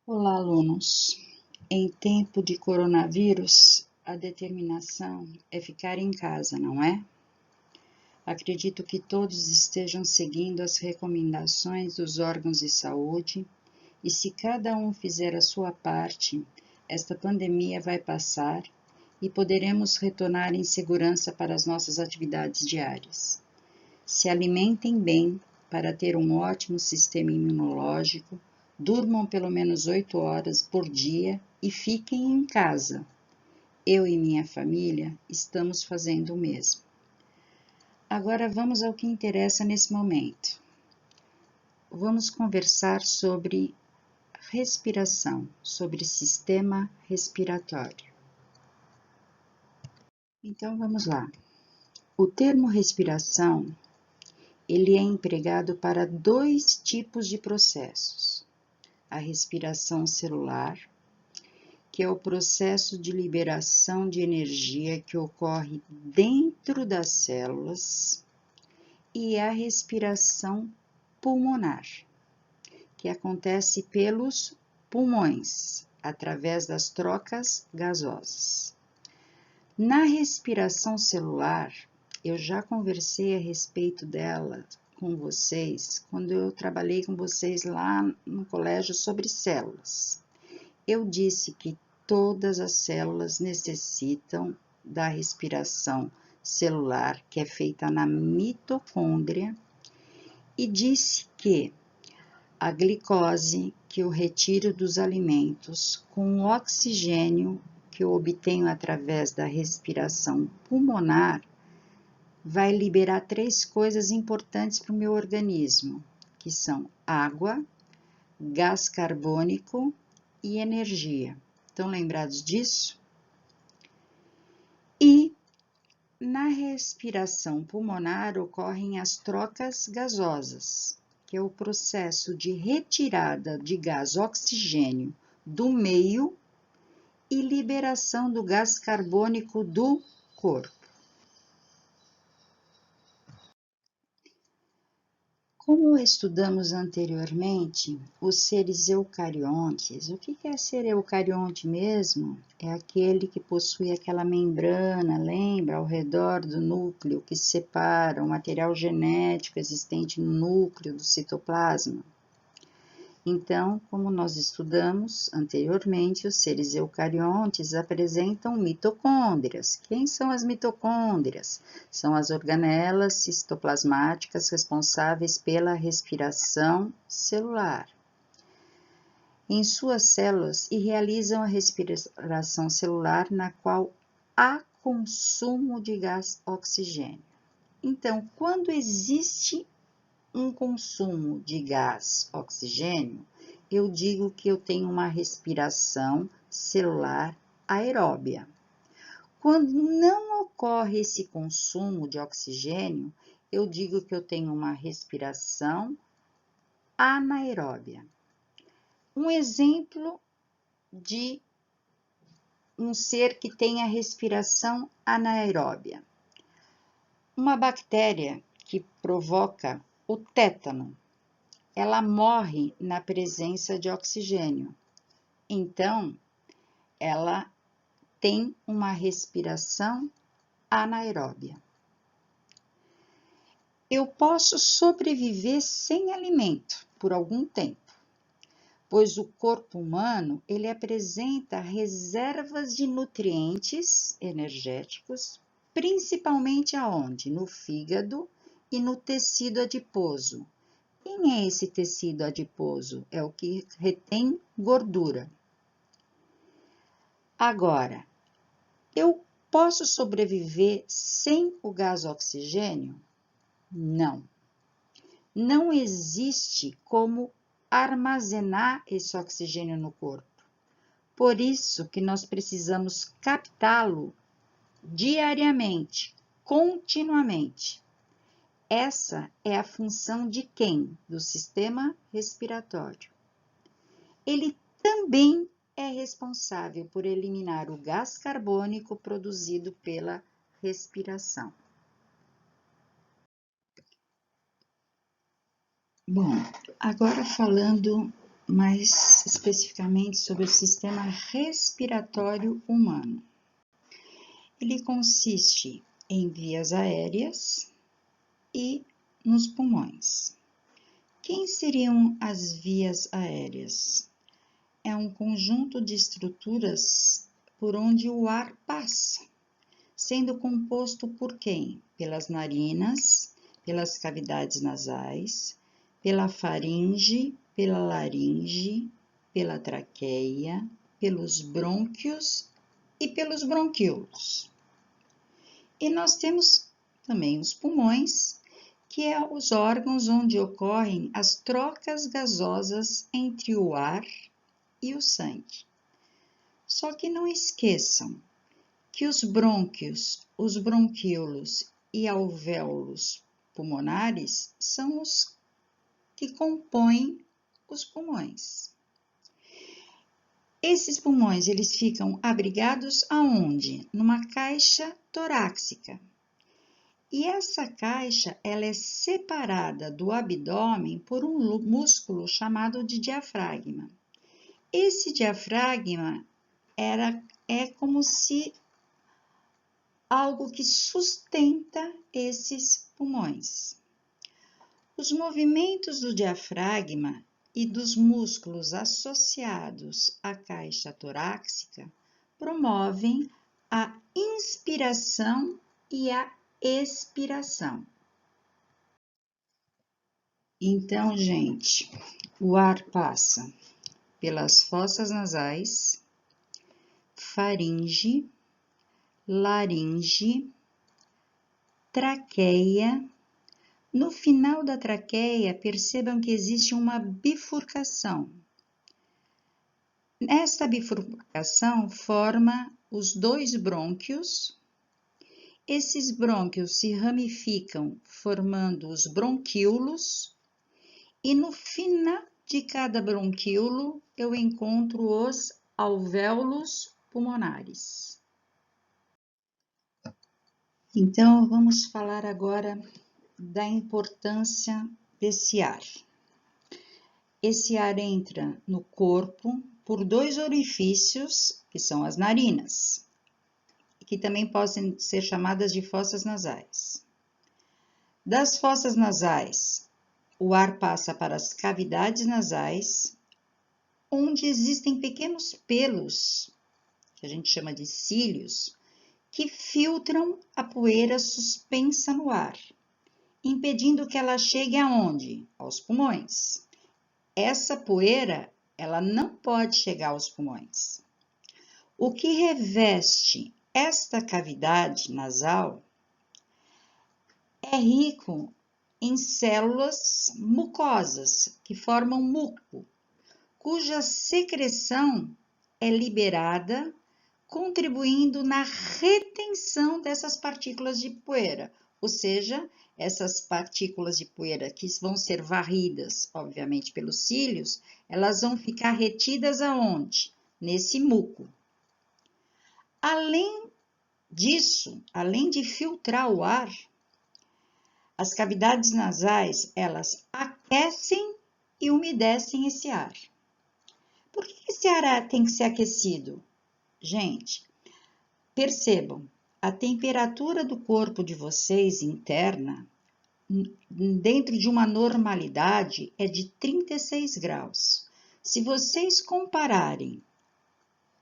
Olá, alunos. Em tempo de coronavírus, a determinação é ficar em casa, não é? Acredito que todos estejam seguindo as recomendações dos órgãos de saúde e, se cada um fizer a sua parte, esta pandemia vai passar e poderemos retornar em segurança para as nossas atividades diárias. Se alimentem bem para ter um ótimo sistema imunológico, durmam pelo menos 8 horas por dia e fiquem em casa. Eu e minha família estamos fazendo o mesmo. Agora vamos ao que interessa nesse momento. Vamos conversar sobre respiração, sobre sistema respiratório. Então vamos lá. O termo respiração, ele é empregado para dois tipos de processos. A respiração celular, que é o processo de liberação de energia que ocorre dentro das células, e a respiração pulmonar, que acontece pelos pulmões, através das trocas gasosas. Na respiração celular, eu já conversei a respeito dela com vocês, quando eu trabalhei com vocês lá no colégio sobre células. Eu disse que todas as células necessitam da respiração celular, que é feita na mitocôndria, e disse que a glicose que eu retiro dos alimentos com o oxigênio que eu obtenho através da respiração pulmonar vai liberar três coisas importantes para o meu organismo, que são água, gás carbônico e energia. Estão lembrados disso? E na respiração pulmonar ocorrem as trocas gasosas, que é o processo de retirada de gás oxigênio do meio e liberação do gás carbônico do corpo. Como estudamos anteriormente, os seres eucariontes, o que é ser eucarionte mesmo? É aquele que possui aquela membrana, lembra, ao redor do núcleo que separa o material genético existente no núcleo do citoplasma. Então, como nós estudamos anteriormente, os seres eucariontes apresentam mitocôndrias. Quem são as mitocôndrias? São as organelas citoplasmáticas responsáveis pela respiração celular. Em suas células e realizam a respiração celular na qual há consumo de gás oxigênio. Então, quando existe um consumo de gás oxigênio, eu digo que eu tenho uma respiração celular aeróbia. Quando não ocorre esse consumo de oxigênio, eu digo que eu tenho uma respiração anaeróbia. Um exemplo de um ser que tem a respiração anaeróbia. Uma bactéria que provoca o tétano, ela morre na presença de oxigênio. Então, ela tem uma respiração anaeróbia. Eu posso sobreviver sem alimento por algum tempo, pois o corpo humano, ele apresenta reservas de nutrientes energéticos, principalmente aonde? No fígado e no tecido adiposo. Quem é esse tecido adiposo? É o que retém gordura. Agora, eu posso sobreviver sem o gás oxigênio? Não. Não existe como armazenar esse oxigênio no corpo. Por isso que nós precisamos captá-lo diariamente, continuamente. Essa é a função de quem? Do sistema respiratório. Ele também é responsável por eliminar o gás carbônico produzido pela respiração. Bom, agora falando mais especificamente sobre o sistema respiratório humano. Ele consiste em vias aéreas e nos pulmões. Quem seriam as vias aéreas? É um conjunto de estruturas por onde o ar passa, sendo composto por quem? Pelas narinas, pelas cavidades nasais, pela faringe, pela laringe, pela traqueia, pelos brônquios e pelos bronquíolos. E nós temos também os pulmões, que é os órgãos onde ocorrem as trocas gasosas entre o ar e o sangue. Só que não esqueçam que os brônquios, os bronquíolos e alvéolos pulmonares são os que compõem os pulmões. Esses pulmões, eles ficam abrigados aonde? Numa caixa torácica. E essa caixa, ela é separada do abdômen por um músculo chamado de diafragma. Esse diafragma é como se algo que sustenta esses pulmões. Os movimentos do diafragma e dos músculos associados à caixa torácica promovem a inspiração e a expiração. Então, gente, o ar passa pelas fossas nasais, faringe, laringe, traqueia. No final da traqueia, percebam que existe uma bifurcação. Esta bifurcação forma os dois brônquios. Esses brônquios se ramificam, formando os bronquíolos, e no final de cada bronquíolo eu encontro os alvéolos pulmonares. Então, vamos falar agora da importância desse ar. Esse ar entra no corpo por dois orifícios, que são as narinas, que também podem ser chamadas de fossas nasais. Das fossas nasais, o ar passa para as cavidades nasais, onde existem pequenos pelos, que a gente chama de cílios, que filtram a poeira suspensa no ar, impedindo que ela chegue aonde? Aos pulmões. Essa poeira, ela não pode chegar aos pulmões. O que reveste esta cavidade nasal é rico em células mucosas, que formam muco, cuja secreção é liberada, contribuindo na retenção dessas partículas de poeira, ou seja, essas partículas de poeira que vão ser varridas, obviamente, pelos cílios, elas vão ficar retidas aonde? Nesse muco. Além disso, além de filtrar o ar, as cavidades nasais, elas aquecem e umedecem esse ar. Por que esse ar tem que ser aquecido? Gente, percebam, a temperatura do corpo de vocês interna, dentro de uma normalidade, é de 36 graus. Se vocês compararem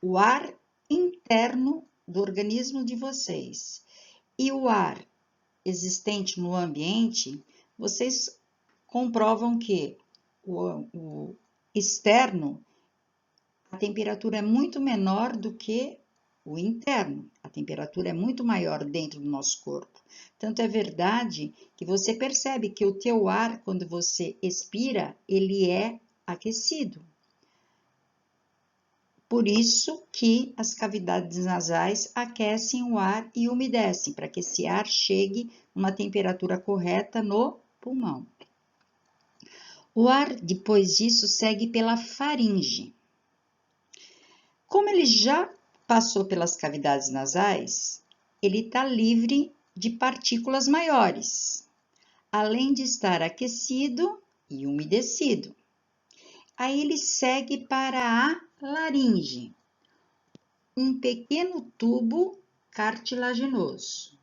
o ar interno do organismo de vocês e o ar existente no ambiente, vocês comprovam que o externo, a temperatura é muito menor do que o interno. A temperatura é muito maior dentro do nosso corpo. Tanto é verdade que você percebe que o teu ar, quando você expira, ele é aquecido. Por isso que as cavidades nasais aquecem o ar e umedecem, para que esse ar chegue numa temperatura correta no pulmão. O ar, depois disso, segue pela faringe. Como ele já passou pelas cavidades nasais, ele está livre de partículas maiores, além de estar aquecido e umedecido. Aí ele segue para a laringe, um pequeno tubo cartilaginoso.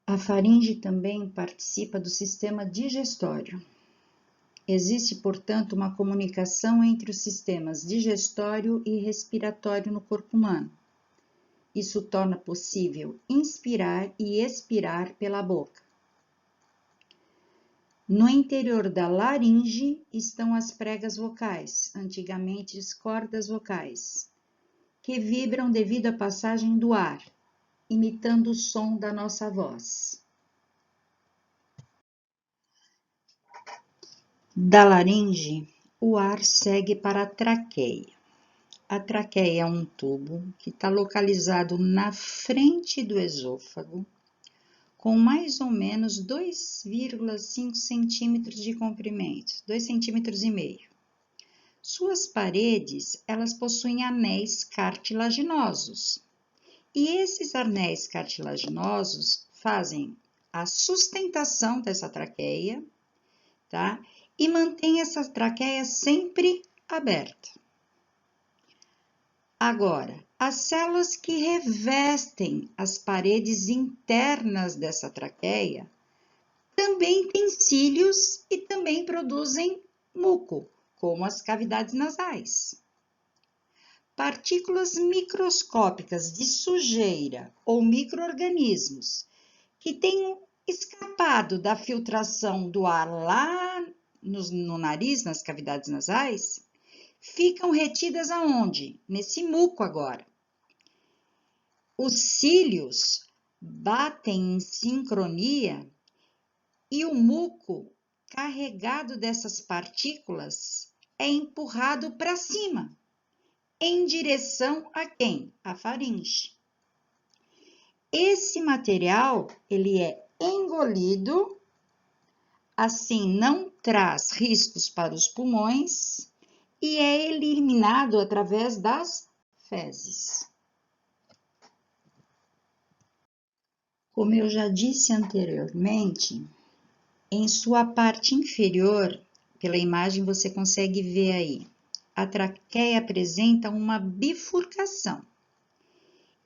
A faringe também participa do sistema digestório. Existe, portanto, uma comunicação entre os sistemas digestório e respiratório no corpo humano. Isso torna possível inspirar e expirar pela boca. No interior da laringe estão as pregas vocais, antigamente cordas vocais, que vibram devido à passagem do ar, imitando o som da nossa voz. Da laringe, o ar segue para a traqueia. A traqueia é um tubo que está localizado na frente do esôfago, com mais ou menos 2,5 centímetros de comprimento, 2,5 cm. Suas paredes, elas possuem anéis cartilaginosos. E esses anéis cartilaginosos fazem a sustentação dessa traqueia, tá? E mantém essa traqueia sempre aberta. Agora, as células que revestem as paredes internas dessa traqueia também têm cílios e também produzem muco, como as cavidades nasais. Partículas microscópicas de sujeira ou micro-organismos que tenham escapado da filtração do ar lá no nariz, nas cavidades nasais, ficam retidas aonde? Nesse muco agora. Os cílios batem em sincronia e o muco carregado dessas partículas é empurrado para cima, em direção a quem? A faringe. Esse material, ele é engolido, assim não traz riscos para os pulmões e é eliminado através das fezes. Como eu já disse anteriormente, em sua parte inferior, pela imagem você consegue ver aí, a traqueia apresenta uma bifurcação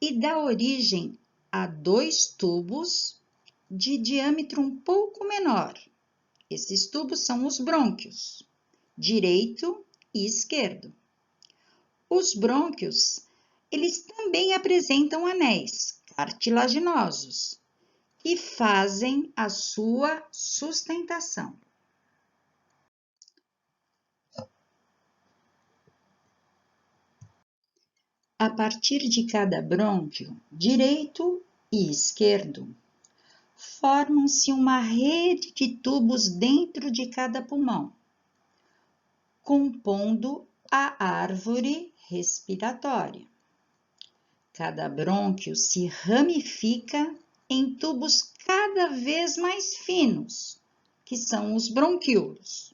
e dá origem a dois tubos de diâmetro um pouco menor. Esses tubos são os brônquios, direito e esquerdo. Os brônquios, eles também apresentam anéis cartilaginosos que fazem a sua sustentação. A partir de cada brônquio, direito e esquerdo, formam-se uma rede de tubos dentro de cada pulmão, compondo a árvore respiratória. Cada brônquio se ramifica em tubos cada vez mais finos, que são os bronquíolos.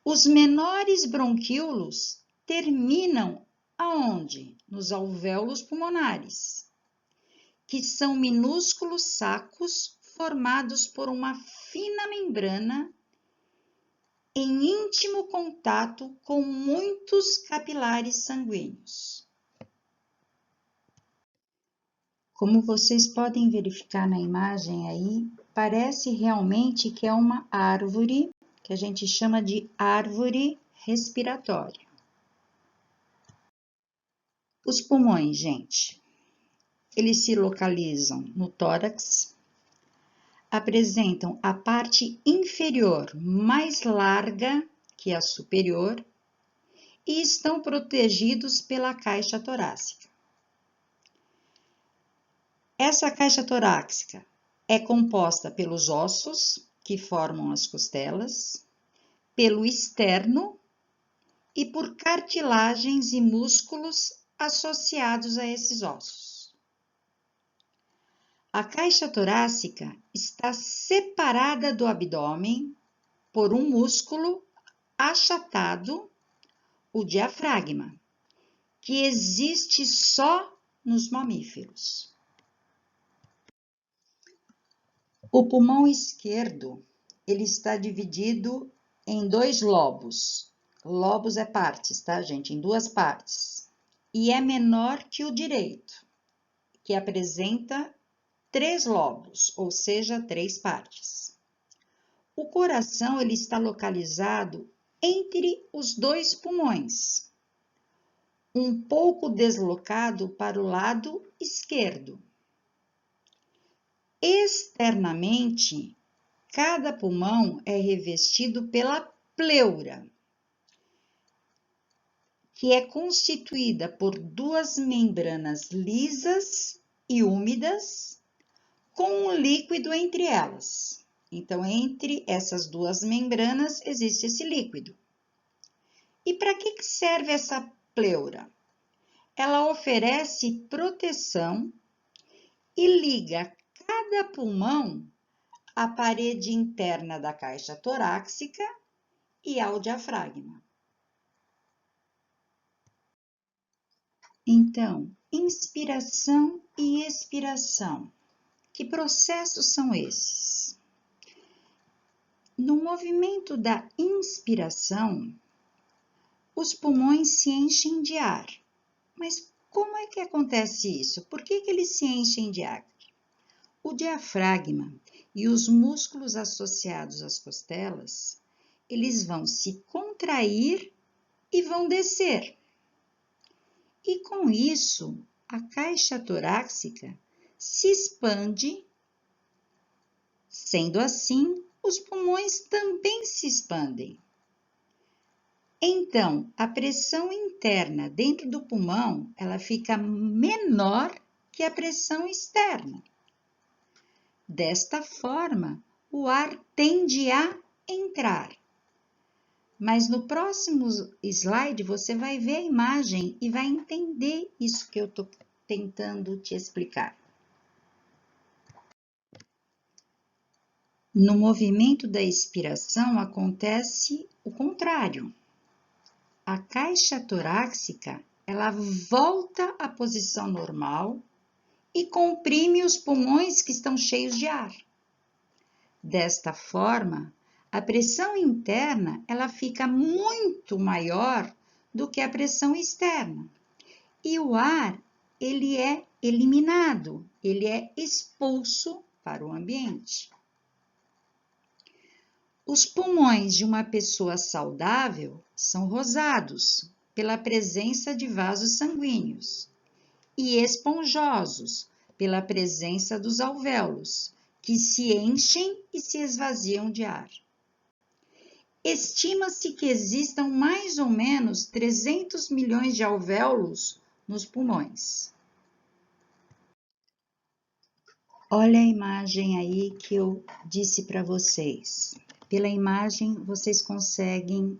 Os menores bronquíolos terminam aonde? Nos alvéolos pulmonares, que são minúsculos sacos formados por uma fina membrana em íntimo contato com muitos capilares sanguíneos. Como vocês podem verificar na imagem aí, parece realmente que é uma árvore, que a gente chama de árvore respiratória. Os pulmões, gente, eles se localizam no tórax, apresentam a parte inferior mais larga que a superior e estão protegidos pela caixa torácica. Essa caixa torácica é composta pelos ossos, que formam as costelas, pelo externo e por cartilagens e músculos associados a esses ossos. A caixa torácica está separada do abdômen por um músculo achatado, o diafragma, que existe só nos mamíferos. O pulmão esquerdo, ele está dividido em 2 lobos. Lobos é partes, tá, gente? Em 2 partes. E é menor que o direito, que apresenta 3 lobos, ou seja, 3 partes. O coração ele está localizado entre os 2 pulmões, um pouco deslocado para o lado esquerdo. Externamente, cada pulmão é revestido pela pleura, que é constituída por 2 membranas lisas e úmidas, com um líquido entre elas. Então, entre essas 2 membranas existe esse líquido. E para que serve essa pleura? Ela oferece proteção e liga cada pulmão à parede interna da caixa torácica e ao diafragma. Então, inspiração e expiração. Que processos são esses? No movimento da inspiração, os pulmões se enchem de ar. Mas como é que acontece isso? Por que eles se enchem de ar? O diafragma e os músculos associados às costelas, eles vão se contrair e vão descer. E com isso, a caixa torácica se expande. Sendo assim, os pulmões também se expandem. Então, a pressão interna dentro do pulmão, ela fica menor que a pressão externa. Desta forma, o ar tende a entrar. Mas no próximo slide você vai ver a imagem e vai entender isso que eu estou tentando te explicar. No movimento da expiração acontece o contrário. A caixa torácica, ela volta à posição normal e comprime os pulmões que estão cheios de ar. Desta forma, a pressão interna, ela fica muito maior do que a pressão externa. E o ar, ele é eliminado, ele é expulso para o ambiente. Os pulmões de uma pessoa saudável são rosados pela presença de vasos sanguíneos e esponjosos pela presença dos alvéolos, que se enchem e se esvaziam de ar. Estima-se que existam mais ou menos 300 milhões de alvéolos nos pulmões. Olha a imagem aí que eu disse para vocês. Pela imagem, vocês conseguem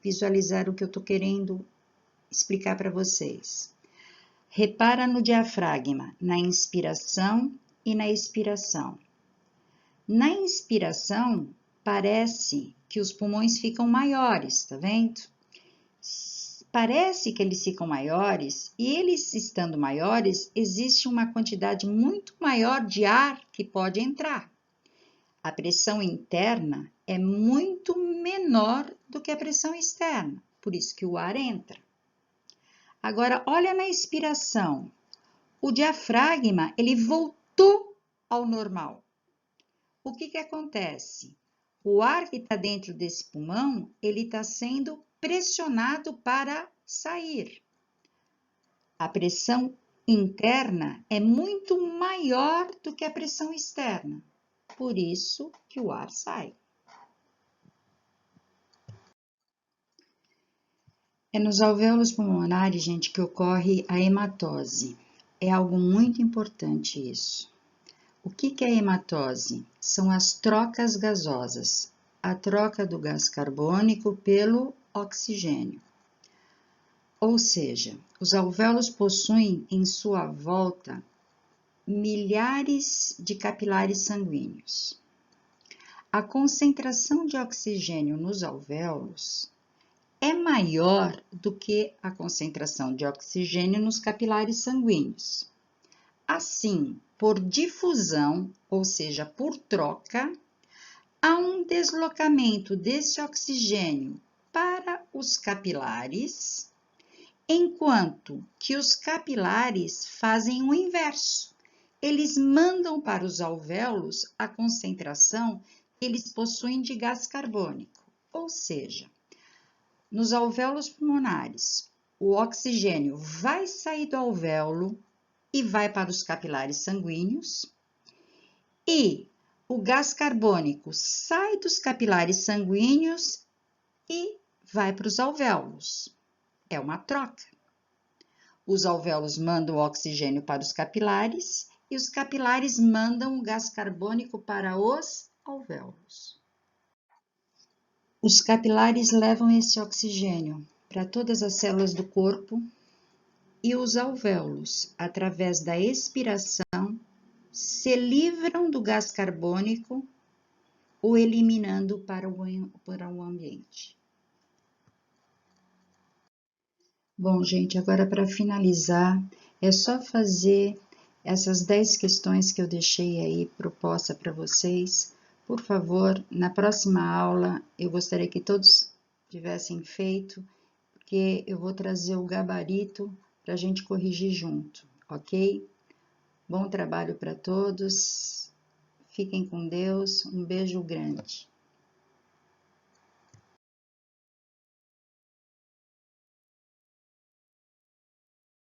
visualizar o que eu estou querendo explicar para vocês. Repara no diafragma, na inspiração e na expiração. Na inspiração, parece que os pulmões ficam maiores, tá vendo? Parece que eles ficam maiores e eles estando maiores, existe uma quantidade muito maior de ar que pode entrar. A pressão interna é muito menor do que a pressão externa, por isso que o ar entra. Agora, olha na expiração. O diafragma, ele voltou ao normal. O que acontece? O ar que está dentro desse pulmão, ele está sendo pressionado para sair. A pressão interna é muito maior do que a pressão externa. Por isso que o ar sai. É nos alvéolos pulmonares, gente, que ocorre a hematose. É algo muito importante isso. O que é hematose? São as trocas gasosas, a troca do gás carbônico pelo oxigênio. Ou seja, os alvéolos possuem em sua volta milhares de capilares sanguíneos. A concentração de oxigênio nos alvéolos é maior do que a concentração de oxigênio nos capilares sanguíneos. Assim, por difusão, ou seja, por troca, há um deslocamento desse oxigênio para os capilares, enquanto que os capilares fazem o inverso. Eles mandam para os alvéolos a concentração que eles possuem de gás carbônico, ou seja, nos alvéolos pulmonares, o oxigênio vai sair do alvéolo e vai para os capilares sanguíneos, e o gás carbônico sai dos capilares sanguíneos e vai para os alvéolos. É uma troca. Os alvéolos mandam o oxigênio para os capilares e os capilares mandam o gás carbônico para os alvéolos. Os capilares levam esse oxigênio para todas as células do corpo e os alvéolos, através da expiração, se livram do gás carbônico ou eliminando para o ambiente. Bom, gente, agora para finalizar, é só fazer essas 10 questões que eu deixei aí proposta para vocês. Por favor, na próxima aula, eu gostaria que todos tivessem feito, porque eu vou trazer o gabarito para a gente corrigir junto, ok? Bom trabalho para todos, fiquem com Deus, um beijo grande.